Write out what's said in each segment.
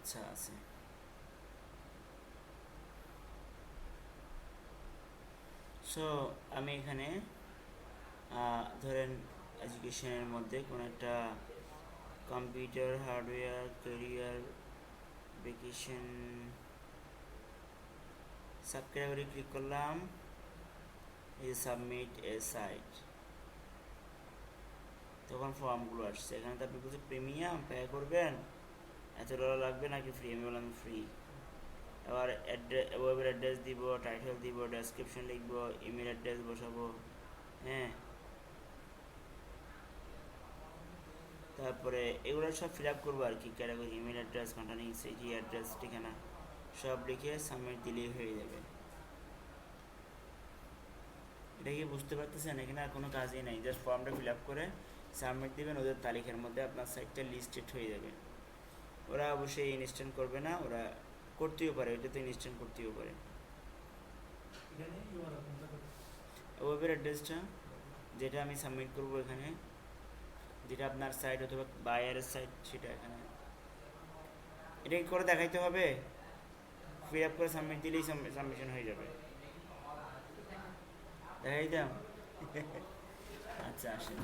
আচ্ছা আছে। সো আমি এখানে ধরেন এডুকেশনের মধ্যে কোনো একটা computer hardware career vacation sub category click করলাম, এই সাবমিট এ সাইট, তখন ফর্মগুলো আসছে। এখানে তো আপনি বলছে প্রিমিয়াম পে করবেন, $এত লাগবে নাকি ফ্রি, আমি বললাম ফ্রি। আবার ওয়েবের অ্যাড্রেস দিব, টাইটেল দিব, ডেসক্রিপশন লিখব, ইমেল অ্যাড্রেস বসাবো। হ্যাঁ, তারপরে এগুলো সব ফিল আপ করবো আর কি, category, email address, contacting city address, ঠিকানা সব লিখে সাবমিট দিলেই হয়ে যাবে। এটা কি বুঝতে পারতেছেন? এখানে আর কোনো কাজই নাই, জাস্ট ফর্মটা ফিল আপ করে সাবমিট দিবেন, ওদের তালিকার মধ্যে আপনার সাইটটা লিস্টেড হয়ে যাবে। ওরা অবশ্যই ইনস্ট্যান্ট করবে না, ওরা করতেও পারে, ওইটা তো ইনস্ট্যান্ট করতেও পারে। ওয়েবের অ্যাড্রেসটা যেটা আমি সাবমিট করবো এখানে, যেটা আপনার সাইট অথবা বায়ারের সাইট, সেটা এখানে এটা কি করে দেখাইতে হবে, ফিল আপ করে সাবমিট দিলেই সাবমিশন হয়ে যাবে। দেখাই দাম। আচ্ছা আসেন।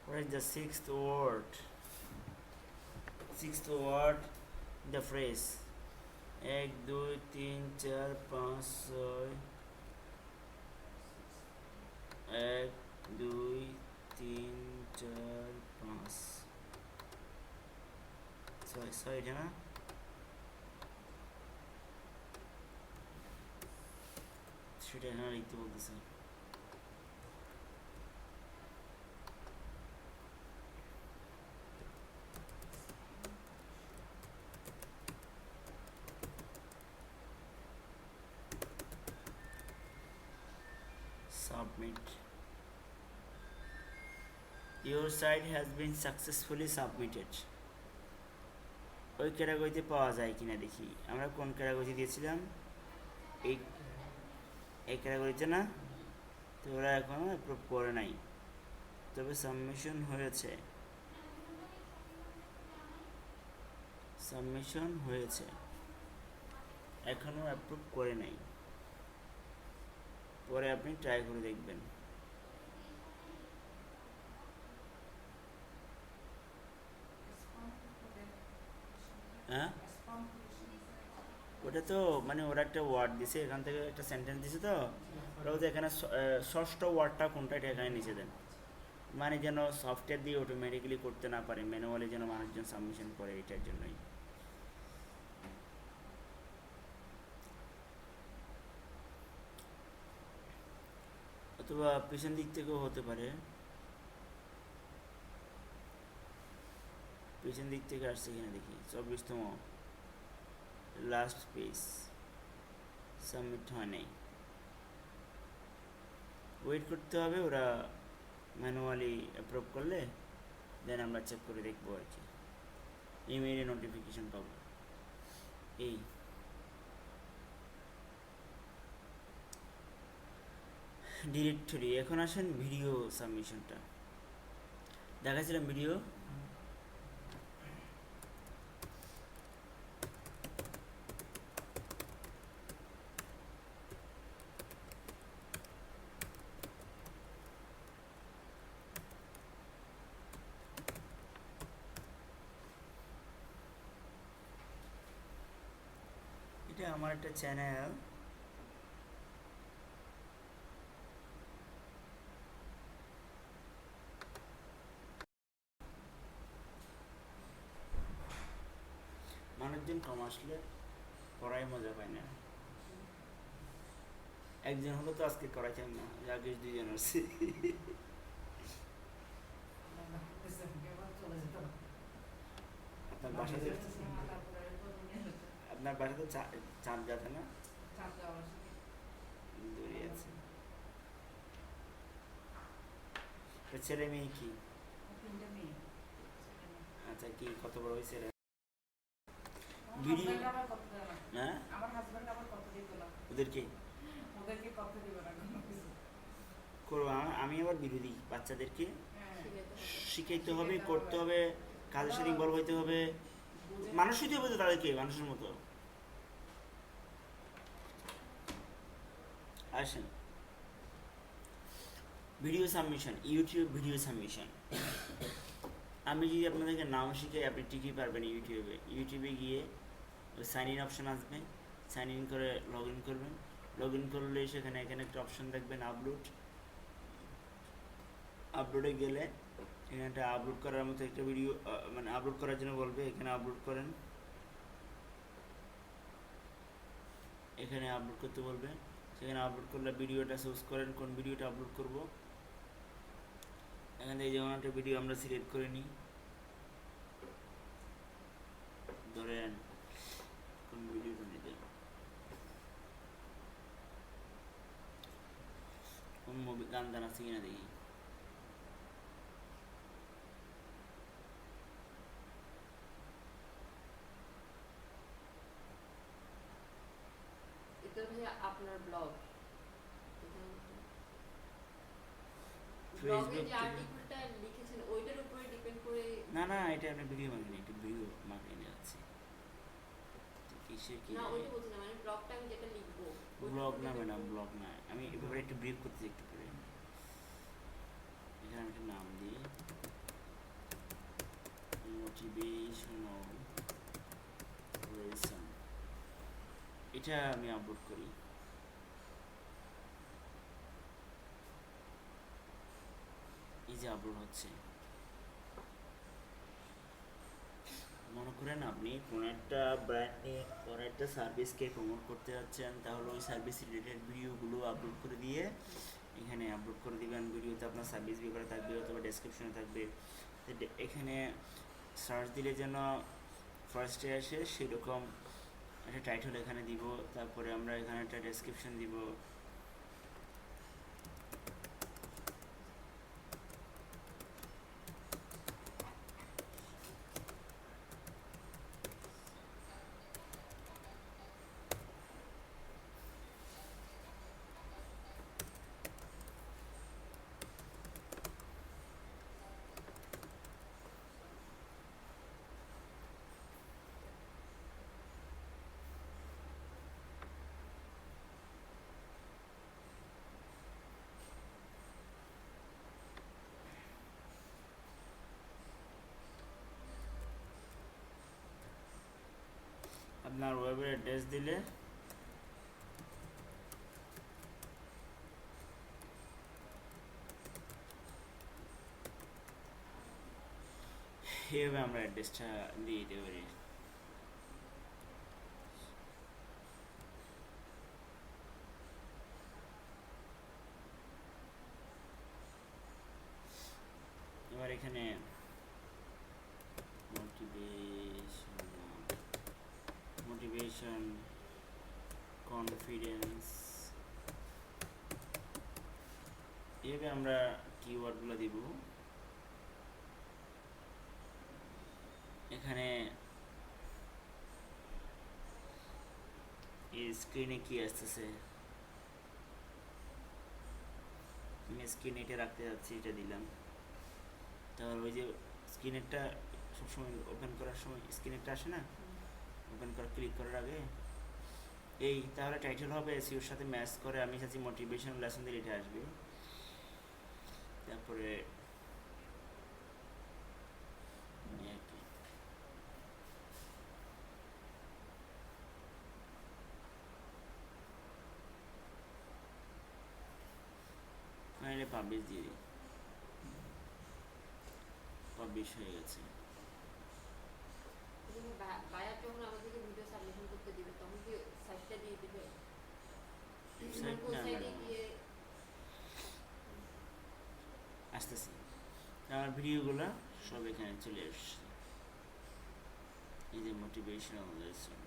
What is the sixth word? Sixth word, the phrase. 1 2 3 4 5 6, 1 2 3 4 5 ছয়, এটা না? সেটা এখানে লিখতে বলতেছে। Submit. Your site has been successfully submitted. ওই ক্যাটাগরিতে পাওয়া যায় কিনা দেখি, আমরা কোন ক্যাটাগরি দিয়েছিলাম, এই এই ক্যাটাগরিতে না? তো ওরা এখনও অ্যাপ্রুভ করে নাই, তবে সাবমিশন হয়েছে, সাবমিশন হয়েছে, এখনও অ্যাপ্রুভ করে নাই। পরে আপনি ট্রাই করে দেখবেন। হ্যাঁ, ওটা তো মানে ওরা একটা ওয়ার্ড দিছে, এখান থেকে একটা সেন্টেন্স দিছে, তো ওরা বলছে এখানে ষষ্ঠ ওয়ার্ডটা কোনটা, এটা এখানে নিচে দেন, মানে যেন সফটওয়্যার দিয়ে অটোমেটিক্যালি করতে না পারে, ম্যানুয়ালি যেন মানুষজন সাবমিশন করে, এটার জন্যই। অথবা পিছন দিক থেকেও হতে পারে, পিছন দিক থেকে আসছে কিনা দেখি। 24তম লাস্ট পেজ, সাবমিট হয় নাই, ওয়েট করতে হবে, ওরা ম্যানুয়ালি অ্যাপ্রুভ করলে দেন আমরা চেক করে দেখবো আর কি, ইমেইলে নোটিফিকেশন পাবো। এই ডিরেক্টরি। এখন আসেন ভিডিও সাবমিশনটা দেখাছিলাম ভিডিও। এটা আমার একটা চ্যানেল, মানুষজন কম আসলে পড়াই মজা পায় না। একজন হলো তো আজকে করাইতাম না, আগে দুইজন আসছে। আপনার বাসাতে আপনার বাসা তো চাঁদ যাতে না দূরে আছে। তো ছেলে মেয়ে কি? আচ্ছা, কি কত বড় হয়েছে? ভিডিও হ্যাঁ ওদেরকে করবো। আমি আবার বিরোধী, বাচ্চাদেরকে শিখাইতে হবে, করতে হবে, কাজের সাথে ইনভলভ হইতে হবে, মানুষ হইতে হবে তো তাদেরকে, মানুষের মতো। আসেন video submission, YouTube video submission. আমি যদি আপনাদেরকে নাম শিখাই, আপনি ঠিকই পারবেন। ইউটিউবে গিয়ে ওই সাইন ইন অপশান আসবে, সাইন ইন করে লগ ইন করবেন। লগ ইন করলে সেখানে এখানে একটা অপশান দেখবেন আপলোডে গেলে এখানে একটা আপলোড করার মতো একটা ভিডিও, মানে আপলোড করার জন্য বলবে, এখানে আপলোড করেন। এখানে আপলোড করতে বলবে, সেখানে আপলোড করলে ভিডিওটা চুজ করেন কোন ভিডিওটা আপলোড করব। এখান থেকে যেমন একটা ভিডিও আমরা সিলেক্ট করে নিই, ধরেন কোন ভিডিওটা নিতে, কোন মুভি গান টান আছে কিনা দেখি। আপনার ব্লগ ফেসবুক যে আর্টিকেলটা লিখেছেন ওইটার উপরে ডিপেন্ড করে। না, এটা আপনি ভিডিও মার্কেটিং, একটু ভিডিও মার্কেটিং আছে। কিসের কি না ওইটা বলছি না, মানে ব্লগটা আমি যেটা লিখবো। ব্লগ না ম্যাডাম, ব্লগ না। আমি এভাবে একটু ব্রিফ করতে একটু করে, এখানে আমি একটা নাম দিই, মোটিভেশনাল লেসন। এটা আমি আপলোড করি। এই যে আপলোড হচ্ছে, মনে করেন আপনি কোনো একটা ব্র্যান্ড নিয়ে কোনো একটা সার্ভিসকে প্রমোট করতে যাচ্ছেন, তাহলে ওই সার্ভিস রিলেটেড ভিডিওগুলো আপলোড করে দিয়ে এখানে আপলোড করে দিবেন। ভিডিওতে আপনার সার্ভিস বিবরণ থাকবে অথবা ডেসক্রিপশনে থাকবে। এখানে সার্চ দিলে যেন ফার্স্টে আসে সেরকম একটা টাইটেল এখানে দিব, তারপরে আমরা এখানে একটা ডেসক্রিপশন দিব। আপনার ওয়েবের অ্যাড্রেস দিলে এইভাবে আমরা অ্যাড্রেসটা দিয়ে দিতে পারি। এবার এখানে মোটিভেশন, কনফিডেন্স, এভাবে আমরা কিওয়ার্ডগুলো দিব। এখানে এই স্ক্রিনে কি আসতেছে, আমি স্ক্রিনে এটা রাখতে যাচ্ছি, এটা দিলাম। তাহলে ওই যে স্ক্রিনেরটা সবসময় ওপেন করার সময় স্ক্রিনেরটা আসে না, ওপেন করা ক্লিক করার আগে এই, তাহলে টাইটেল হবে এসইওর সাথে ম্যাচ করে। আমি চাচ্ছি মোটিভেশনাল লেসন দিয়ে এটা আসবে। তারপরে এই আর কি। ফাইনালি পাবলিশ দিয়ে দিই, পাবলিশ হয়ে গেছে। বায়ার যখন আমাদেরকে ভিডিও সাবমিশন করতে দিবে তখন কি সাইটটা দিয়ে দিবে? Site কোন না, সাইডে না। গিয়ে আসতেছি, আমার ভিডিওগুলো সব এখানে চলে আসছে। এই যে মোটিভেশনাল লেসন,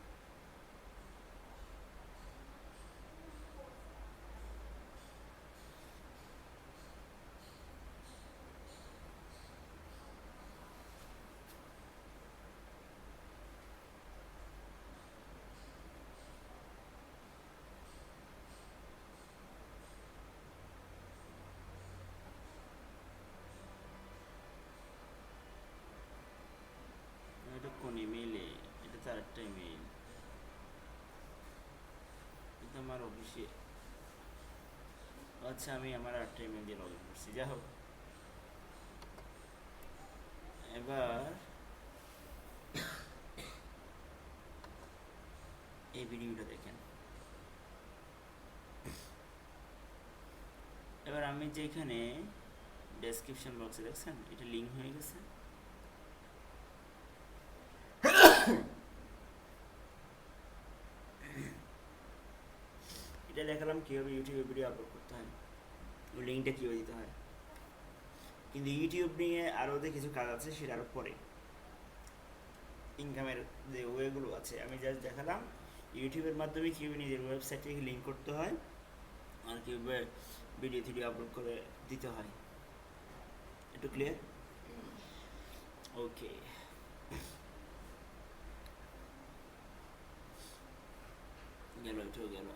এটা কোন ইমেইলে? এটা তো আরেকটা ইমেইল, এটা আমার অফিসে। আচ্ছা, আমি আমার আরেকটা ইমেইল দিয়ে লগ ইন করছি। যাই হোক, এবার এই ভিডিওটা দেখেন। এবার আমি যে এখানে ডেসক্রিপশন বক্সে দেখছেন এটা লিঙ্ক হয়ে গেছে। এটা দেখালাম কীভাবে ইউটিউবে ভিডিও আপলোড করতে হয়, ওই লিঙ্কটা কীভাবে দিতে হয়। কিন্তু ইউটিউব নিয়ে আরও যে কিছু কাজ আছে সেটা আরও পরে, ইনকামের যে ওয়েগুলো আছে আমি জাস্ট দেখালাম ইউটিউবের মাধ্যমে কীভাবে নিজের ওয়েবসাইটে লিঙ্ক করতে হয় আর কীভাবে ভিডিও আপলোড করে দিতে হয়। একটু ক্লিয়ার? ওকে, গেল, এটাও গেল।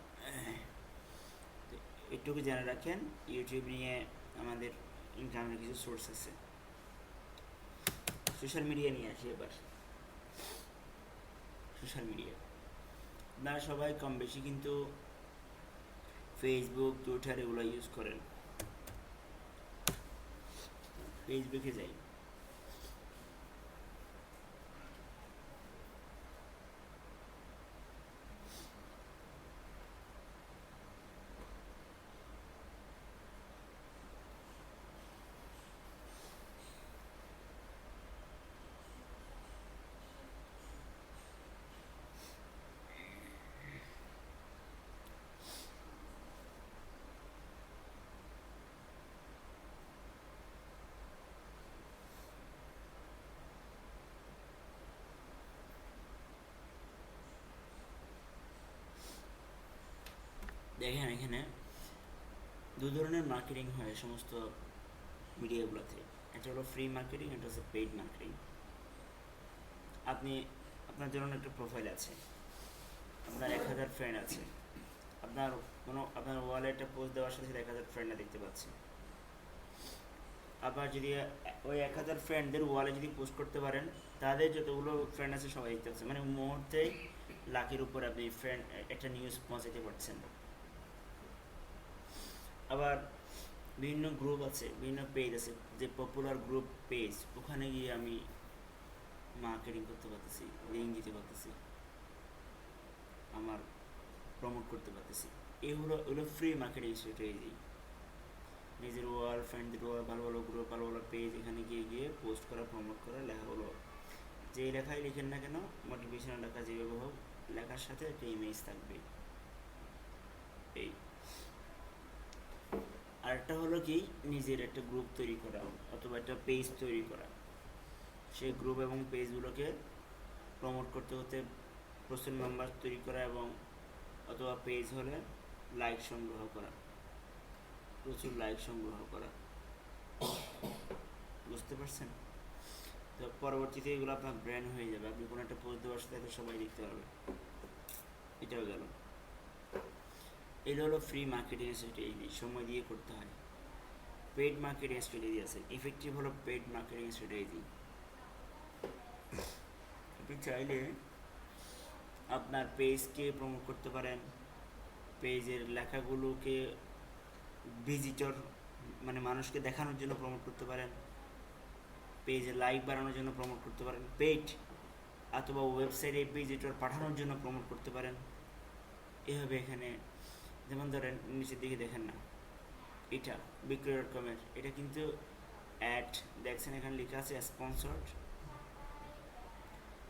একটুকু জেনে রাখেন ইউটিউব নিয়ে আমাদের ইনকামের কিছু সোর্স আছে। সোশ্যাল মিডিয়া নিয়ে আসি এবার। সোশ্যাল মিডিয়া আপনারা সবাই কম বেশি কিন্তু ফেসবুক, টুইটার এগুলো ইউজ করেন। ফেসবুকে যাই, দেখেন এখানে দু ধরনের মার্কেটিং হয় সমস্ত মিডিয়াগুলোতে। এটা হলো ফ্রি মার্কেটিং, এটা হচ্ছে পেইড মার্কেটিং। আপনি আপনার জন্য একটা প্রোফাইল আছে, আপনার 1000 ফ্রেন্ড আছে, আপনার ওয়ালেটে পোস্ট দেওয়ার সাথে 1000 ফ্রেন্ডরা দেখতে পাচ্ছে। আবার যদি ওই 1000 ফ্রেন্ডদের ওয়ালে যদি পোস্ট করতে পারেন, তাদের যতগুলো ফ্রেন্ড আছে সবাই দেখতে পাচ্ছে, মানে মুহূর্তেই লাখের উপর আপনি ফ্রেন্ড একটা নিউজ পৌঁছাতে পারছেন। আবার বিভিন্ন গ্রুপ আছে, বিভিন্ন পেজ আছে, যে পপুলার গ্রুপ পেজ, ওখানে গিয়ে আমি মার্কেটিং করতে পারতেছি, লিঙ্ক দিতে পারতেছি, আমার প্রমোট করতে পারতেছি। এগুলো ফ্রি মার্কেটিং স্ট্র্যাটেজি। নিজের ওয়াল, ফ্রেন্ডদের ওয়াল, ভালো ভালো গ্রুপ, ভালো ভালো পেজ, এখানে গিয়ে গিয়ে পোস্ট করা, প্রমোট করা, লেখাগুলো যে লেখাই লিখেন না কেন, মোটিভেশনাল লেখা যেভাবে হোক, লেখার সাথে একটা ইমেজ থাকবে। এই আরেকটা হলো কি, নিজের একটা গ্রুপ তৈরি করা অথবা একটা পেজ তৈরি করা। সেই গ্রুপ এবং পেজগুলোকে প্রমোট করতে হতে প্রচুর মেম্বার তৈরি করা, এবং অথবা পেজ হলে লাইক সংগ্রহ করা, প্রচুর লাইক সংগ্রহ করা। বুঝতে পারছেন? তো তো পরবর্তীতে এগুলো আপনার ব্র্যান্ড হয়ে যাবে, আপনি কোনো একটা পোস্ট দেওয়ার সাথে সবাই দেখতে পারবে। এটাও গেল। এগুলো হলো ফ্রি মার্কেটিং স্ট্র্যাটেজি, সময় দিয়ে করতে হয়। পেড মার্কেটিং স্ট্র্যাটেজি আছে, ইফেক্টিভ হলো পেড মার্কেটিং স্ট্র্যাটেজি। আপনি চাইলে আপনার পেজকে প্রমোট করতে পারেন, পেজের লেখাগুলোকে ভিজিটর মানে মানুষকে দেখানোর জন্য প্রমোট করতে পারেন, পেজে লাইক বাড়ানোর জন্য প্রমোট করতে পারেন পেইড, অথবা ওয়েবসাইটে ভিজিটর পাঠানোর জন্য প্রমোট করতে পারেন। এভাবে এখানে যেমন ধরেন নিচের দিকে দেখেন না, এটা বিক্রয়.com-এর, এটা কিন্তু অ্যাড দেখছেন এখানে লেখা আছে স্পন্সর্ড।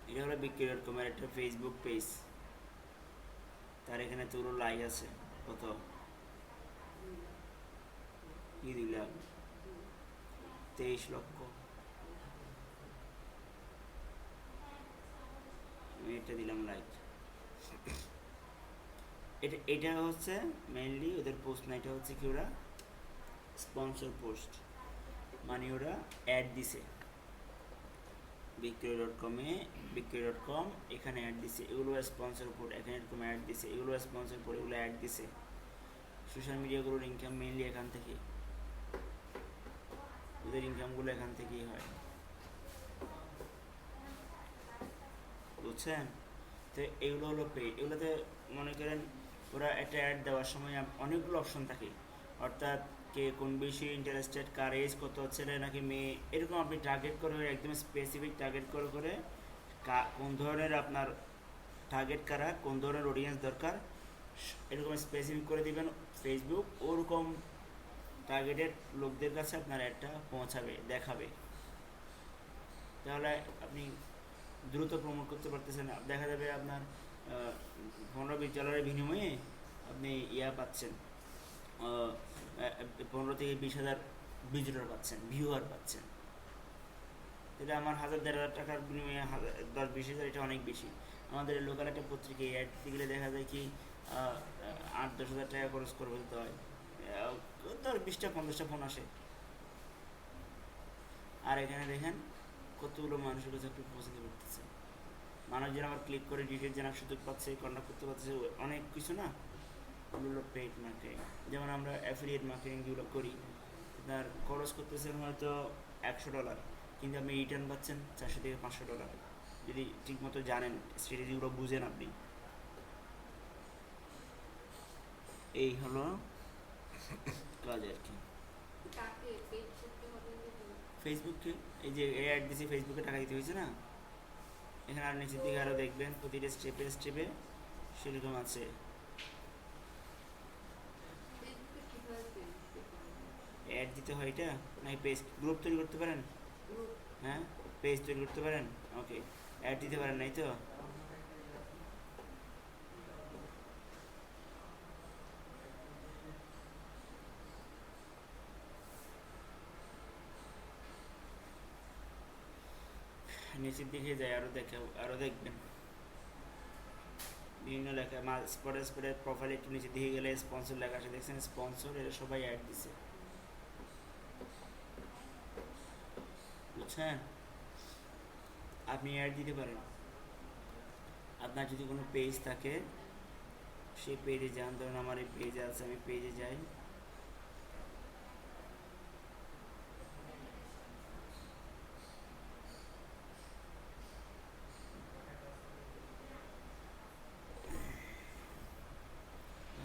এটা হলো বিক্রয়.com-এর একটা ফেসবুক পেজ, তার এখানে তোরও লাইক আছে কত, 2 লক্ষ। আমি এটা দিলাম লাইক। এটা হচ্ছে মেইনলি ওদের পোস্ট না, এটা হচ্ছে কি ওরা স্পন্সর পোস্ট, মানে ওরা অ্যাড দিছে বিক্রয়.com এখানে অ্যাড দিছে, এগুলো স্পন্সর পোস্ট, এখানে এরকম অ্যাড দিছে, এগুলো স্পন্সর পোস্ট, এগুলো অ্যাড দিছে। সোশ্যাল মিডিয়াগুলোর ইনকাম মেইনলি এখান থেকে, ওদের ইনকামগুলো এখান থেকেই হয়, বুঝছেন? তো এগুলো হলো পেইড। এগুলোতে মনে করেন ওরা একটা অ্যাড দেওয়ার সময় অনেকগুলো অপশন থাকে, অর্থাৎ কে কোন বেশি ইন্টারেস্টেড, কার এজ কত, ছেলে নাকি মেয়ে, এরকম আপনি টার্গেট করে একদম স্পেসিফিক টার্গেট করে করে কোন ধরনের আপনার টার্গেট কারা, কোন ধরনের অডিয়েন্স দরকার, এরকম স্পেসিফিক করে দিবেন। ফেসবুক ওরকম টার্গেটেড লোকদের কাছে আপনার অ্যাডটা পৌঁছাবে, দেখাবে। তাহলে আপনি দ্রুত প্রমোট করতে পারতেছেন। দেখা যাবে আপনার 15-20 ডলারের বিনিময়ে আপনি পাচ্ছেন 15 থেকে 20 হাজার ভিজিটর পাচ্ছেন, ভিউয়ার পাচ্ছেন। এটা আমার 1000-1500 টাকার বিনিময়ে 10-20 হাজার, এটা অনেক বেশি। আমাদের লোকাল একটা পত্রিকায় অ্যাড দিতে গেলে দেখা যায় কি 8-10 হাজার টাকা খরচ করে ফেলতে হয়, 20টা-50টা ফোন আসে। আর এখানে দেখেন কতগুলো মানুষের কাছে আপনি পৌঁছাতে পারতেছেন, মানুষজন আবার ক্লিক করে ডিটেল জানার সুযোগ পাচ্ছে, কন্ট্যাক্ট করতে পারছে, অনেক কিছু না। ওগুলো পেইড মার্কেটিং। যেমন আমরা অ্যাফিলিয়েট মার্কেটিং যেগুলো করি, আপনার খরচ করতেছেন হয়তো $100, কিন্তু আপনি রিটার্ন পাচ্ছেন $400 থেকে $500, যদি ঠিকমতো জানেন, স্ট্র্যাটেজিগুলো বুঝেন আপনি। এই হলো কাজ আর কি। কাকে পেজ করতে হবে? ফেসবুককে, এই যে অ্যাড দিয়েছি ফেসবুকে টাকা দিতে হয়েছে না, এখানে আর নিচের দিকে আরও দেখবেন প্রতিটা স্টেপে স্টেপে সেরকম আছে। ফেসবুকে কিভাবে পেজ করতে হবে? অ্যাড দিতে হয়, এটা নাকি পেজ গ্রুপ তৈরি করতে পারেন? গ্রুপ। হ্যাঁ, পেজ তৈরি করতে পারেন, ওকে। অ্যাড দিতে পারেন নাই তো? নিচের দিকে যায় আরও আরও দেখবেন বিভিন্ন লেখা স্পটের প্রোফাইল একটু নিচের দিকে গেলে স্পন্সর লেখা আছে, দেখছেন স্পন্সর, এরা সবাই অ্যাড দিছে, বুঝছেন? আপনি অ্যাড দিতে পারেন। আপনার যদি কোনো পেজ থাকে, সেই পেজে যান, ধরুন আমার এই পেজে আছে, আমি পেজে যাই,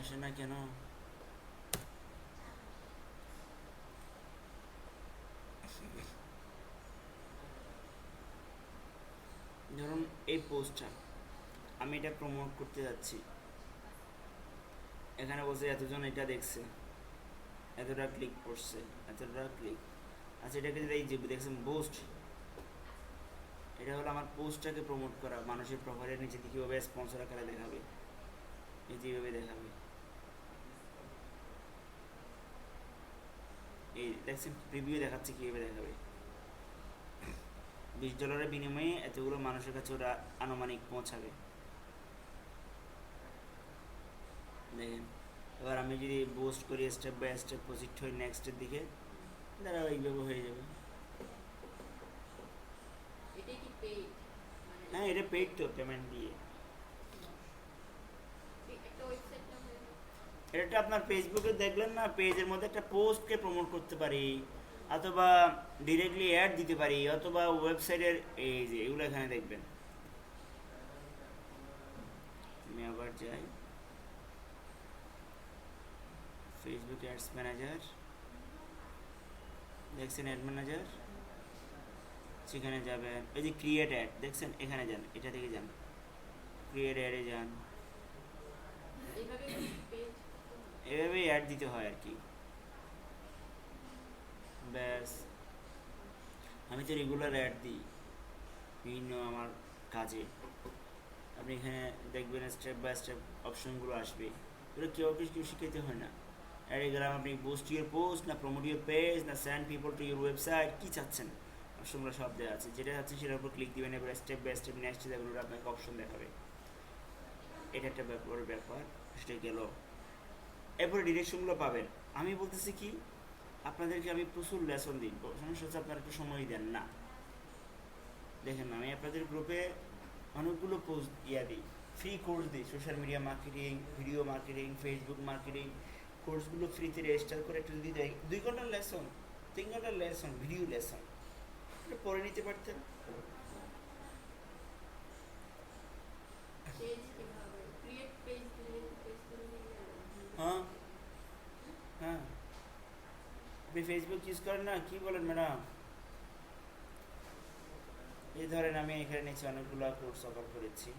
আসে না কেন? ধরুন এই পোস্টটা আমি এটা প্রমোট করতে যাচ্ছি, এখানে বসে এতজন এটা দেখছে, এতটা ক্লিক করছে, এতটা ক্লিক। আচ্ছা, এটাকে যদি এই যে দেখছেন পোস্ট, এটা হলো আমার পোস্টটাকে প্রমোট করা, মানুষের প্রোফাইলের নিচে দিয়ে কীভাবে স্পন্সর আকারে দেখাবে, এই যেভাবে দেখাবে, এই দেখছেন প্রিভিউ দেখাচ্ছে কীভাবে দেখাবে। $20 বিনিময়ে এতগুলো মানুষের কাছে ওরা আনুমানিক পৌঁছাবে, দেখেন। এবার আমি যদি পোস্ট করি, স্টেপ বাই স্টেপ প্রসিড হই নেক্সটের দিকে, তারা এইভাবে হয়ে যাবে। এটা কি পেইড মানে হ্যাঁ এটা পেইড তো, পেমেন্ট দিয়ে। একটা ওয়েবসাইট নাম হয়ে এটা আপনার ফেসবুকে দেখলেন না, পেজের মধ্যে একটা পোস্টকে প্রমোট করতে পারি, অথবা ডিরেক্টলি অ্যাড দিতে পারি, অথবা ওয়েবসাইটের এই যে এগুলো এখানে দেখবেন। আমি আবার যাই ফেসবুক অ্যাডস ম্যানেজার, দেখছেন অ্যাড ম্যানেজার, সেখানে যাবেন, এই যে ক্রিয়েট অ্যাড দেখছেন, এখানে যান, এটা থেকে যান, ক্রিয়েট অ্যাডে যান। এইভাবে পেজ এভাবেই অ্যাড দিতে হয় আর কি। ব্যাস, আমি তো রেগুলার অ্যাড দিই বিভিন্ন আমার কাজে। আপনি এখানে দেখবেন স্টেপ বাই স্টেপ অপশনগুলো আসবে, এগুলো কেউ কিছু শিখাইতে হয় না। অ্যাডে গেলাম, আপনি বুস্ট ইউর পোস্ট না প্রমোট ইউর পেজ না send people to your website, কী চাচ্ছেন অপশনগুলো সব দেওয়া আছে। যেটা চাচ্ছেন সেটার উপর ক্লিক দিবেন, এবার স্টেপ বাই স্টেপ নেক্সট যেগুলো আপনাকে অপশন দেখাবে। এটা একটা ব্যাপার, সেটা গেল। এরপরে ডিরেকশনগুলো পাবেন। আমি বলতেছি কি, আপনাদেরকে আমি প্রচুর লেসন দিই, সমস্যা হচ্ছে আপনারা একটু সময় দেন না। দেখেন আমি আপনাদের গ্রুপে অনেকগুলো পোস্ট দিই, ফ্রি কোর্স দিই, social media marketing, video marketing, Facebook marketing কোর্সগুলো ফ্রিতে রেজিস্টার করে একটু যদি দেয়, 2 ঘন্টার লেসন, 3 ঘন্টার লেসন, ভিডিও লেসন, এটা পরে নিতে পারতেন। পেজ কিভাবে ক্রিয়েট পেজ দিলে পেজ দিলে হ্যাঁ হ্যাঁ, আপনি ফেসবুক ইউজ করেন না, কি বলেন ম্যাডাম? এই ধরেন আমি এখানে নিচে অনেকগুলো কোর্স অফার করেছি,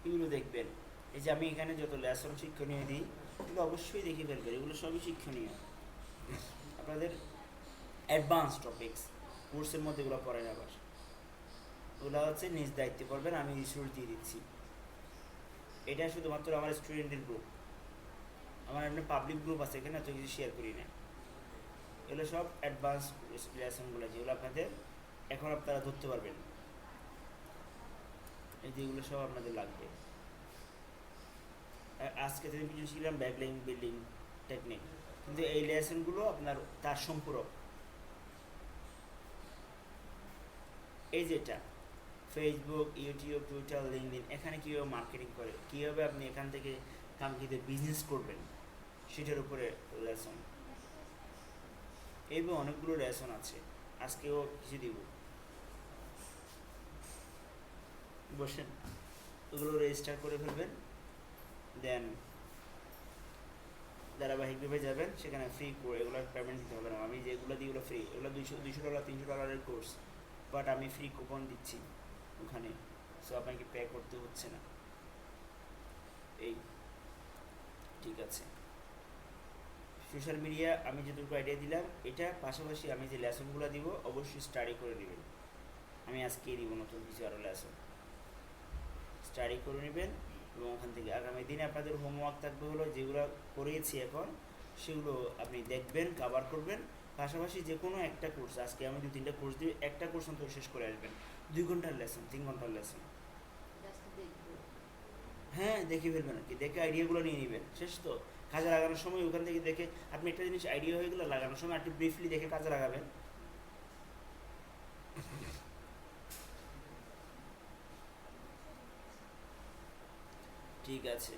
এগুলো দেখবেন। এই যে আমি এখানে যত লেসন শিক্ষণীয় দিই, এগুলো অবশ্যই দেখে ফেলবেন, এগুলো সবই শিক্ষণীয়। আপনাদের অ্যাডভান্স টপিকস কোর্সের মধ্যে এগুলো পড়েন, আবার ওগুলো হচ্ছে নিজ দায়িত্বে পড়বেন, আমি রিসোর্স দিয়ে দিচ্ছি। এটা শুধুমাত্র আমার স্টুডেন্টের গ্রুপ, আমার এমনি পাবলিক গ্রুপ আছে, এখানে এত কিছু শেয়ার করি না। এগুলো সব অ্যাডভান্স লেসনগুলো, যেগুলো আপনাদের এখন আপনারা ধরতে পারবেন, এই যেগুলো সব আপনাদের লাগবে। আজকে থেকে কিছু শিখলাম ব্যাকলিং বিল্ডিং টেকনিক, কিন্তু এই লেসনগুলো আপনার তার সম্পূরক। এই যেটা ফেসবুক, ইউটিউব, টুইটার, লিঙ্কডইন, এখানে কীভাবে মার্কেটিং করে, কীভাবে আপনি এখান থেকে কাঙ্ক্ষিত বিজনেস করবেন, সেটার উপরে লেসন। এইভাবে অনেকগুলো লেসন আছে, আজকেও কিছু দিব, বসেন, ওগুলো রেজিস্টার করে ফেলবেন, দেন ধারাবাহিকভাবে যাবেন, সেখানে ফ্রি করে এগুলো পেমেন্ট দিতে হবে না। আমি যেগুলো দিই ওগুলো ফ্রি, এগুলো $200 $300 কোর্স, বাট আমি ফ্রি কুপন দিচ্ছি ওখানে, সো আপনাকে পে করতে হচ্ছে না। এই ঠিক আছে, সোশ্যাল মিডিয়া আমি যে দুটো আইডিয়া দিলাম, এটা পাশাপাশি আমি যে লেসনগুলো দিব অবশ্যই স্টাডি করে নেবেন। আমি আজকেই দিব নতুন কিছু আরও লেসন, স্টাডি করে নেবেন, এবং ওখান থেকে আগামী দিনে আপনাদের হোমওয়ার্ক থাকবে হলো যেগুলো করিয়েছি এখন, সেগুলো আপনি দেখবেন, কভার করবেন। পাশাপাশি যে কোনো একটা কোর্স, আজকে আমি 2-3টা কোর্স দিই, একটা কোর্স অন্তত শেষ করে আসবেন। 2 ঘন্টার লেসন, 3 ঘন্টার লেসন, জাস্ট দেখবো হ্যাঁ দেখে ফেলবেন আর কি, দেখে আইডিয়াগুলো নিয়ে নেবেন। শেষ তো, কাজে লাগানোর সময় ওখান থেকে দেখে আপনি একটা জিনিস আইডিয়া হয়ে গেলে লাগানোর সময় একটু ব্রিফলি দেখে কাজে লাগাবেন। ঠিক আছে।